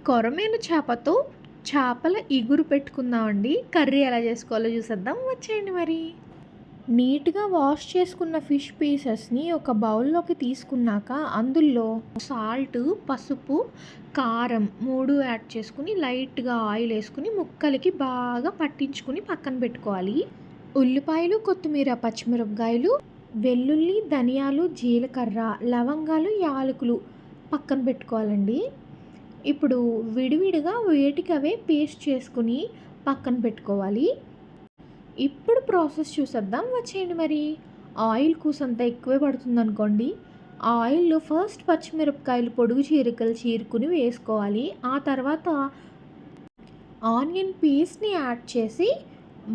కొరమేను చేపతో చేపల ఇగురు పెట్టుకుందామండి. కర్రీ ఎలా చేసుకోవాలో చూసేద్దాం, వచ్చేయండి మరి. నీట్గా వాష్ చేసుకున్న ఫిష్ పీసెస్ని ఒక బౌల్లోకి తీసుకున్నాక అందులో సాల్ట్, పసుపు, కారం 3 యాడ్ చేసుకుని లైట్గా ఆయిల్ వేసుకుని ముక్కలకి బాగా పట్టించుకుని పక్కన పెట్టుకోవాలి. ఉల్లిపాయలు, కొత్తిమీర, పచ్చిమిరపకాయలు, వెల్లుల్లి, ధనియాలు, జీలకర్ర, లవంగాలు, యాలకులు పక్కన పెట్టుకోవాలండి. ఇప్పుడు విడివిడిగా వేటికవే పేస్ట్ చేసుకుని పక్కన పెట్టుకోవాలి. ఇప్పుడు ప్రాసెస్ చూసేద్దాం, వచ్చేయండి మరి. ఆయిల్ కూసంత ఎక్కువే పడుతుంది అనుకోండి. ఆ ఆయిల్లో ఫస్ట్ పచ్చిమిరపకాయలు పొడుగు చీరికలు చీరుకుని వేసుకోవాలి. ఆ తర్వాత ఆనియన్ పేస్ట్ని యాడ్ చేసి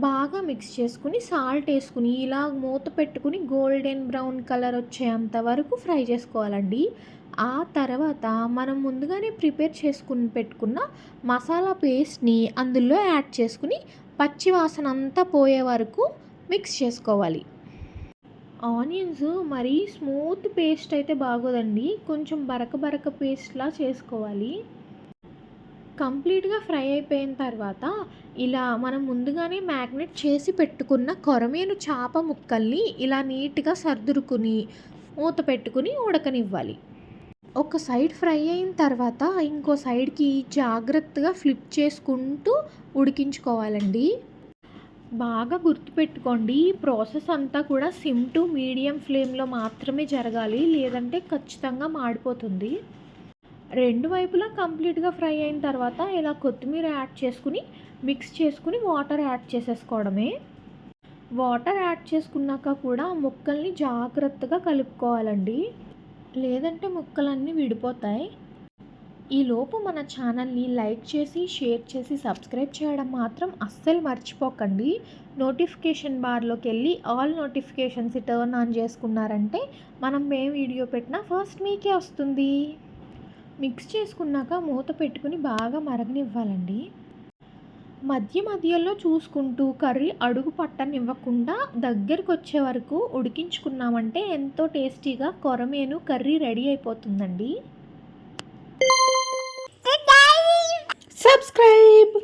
బాగా మిక్స్ చేసుకుని సాల్ట్ వేసుకుని ఇలా మూత పెట్టుకుని గోల్డెన్ బ్రౌన్ కలర్ వచ్చేంత వరకు ఫ్రై చేసుకోవాలండి. ఆ తర్వాత మనం ముందుగానే ప్రిపేర్ చేసుకుని పెట్టుకున్న మసాలా పేస్ట్ని అందులో యాడ్ చేసుకుని పచ్చి వాసన అంతా పోయే వరకు మిక్స్ చేసుకోవాలి. ఆనియన్స్ మరీ స్మూత్ పేస్ట్ అయితే బాగోదండి, కొంచెం బరక పేస్ట్లా చేసుకోవాలి. కంప్లీట్గా ఫ్రై అయిపోయిన తర్వాత ఇలా మనం ముందుగానే మ్యాగ్నెట్ చేసి పెట్టుకున్న కొరమేను చేప ముక్కల్ని ఇలా నీట్గా సర్దురుకుని మూత పెట్టుకుని ఉడకనివ్వాలి. ఒక సైడ్ ఫ్రై అయిన తర్వాత ఇంకో సైడ్కి జాగ్రత్తగా ఫ్లిప్ చేసుకుంటూ ఉడికించుకోవాలండి. బాగా గుర్తుపెట్టుకోండి, ఈ ప్రాసెస్ అంతా కూడా సిమ్ టు మీడియం ఫ్లేమ్లో మాత్రమే జరగాలి, లేదంటే ఖచ్చితంగా మాడిపోతుంది. రెండు వైపులా కంప్లీట్గా ఫ్రై అయిన తర్వాత ఇలా కొత్తిమీర యాడ్ చేసుకుని మిక్స్ చేసుకుని వాటర్ యాడ్ చేసేసుకోవడమే. వాటర్ యాడ్ చేసుకున్నాక కూడా ముక్కల్ని జాగ్రత్తగా కలుపుకోవాలండి, లేదంటే ముక్కలన్నీ విడిపోతాయి. ఈలోపు మన ఛానల్ని లైక్ చేసి షేర్ చేసి సబ్స్క్రైబ్ చేయడం మాత్రం అస్సలు మర్చిపోకండి. నోటిఫికేషన్ బార్లోకి వెళ్ళి ఆల్ నోటిఫికేషన్స్ టర్న్ ఆన్ చేసుకున్నారంటే మనం ఏ వీడియో పెట్టినా ఫస్ట్ మీకే వస్తుంది. మిక్స్ చేసుకున్నాక మూత పెట్టుకుని బాగా మరగనివ్వాలండి. మధ్యలో చూసుకుంటూ కర్రీ అడుగు పట్టనివ్వకుండా దగ్గరికి వచ్చే వరకు ఉడికించుకున్నామంటే ఎంతో టేస్టీగా కొరమేను కర్రీ రెడీ అయిపోతుందండి. సబ్స్క్రైబ్.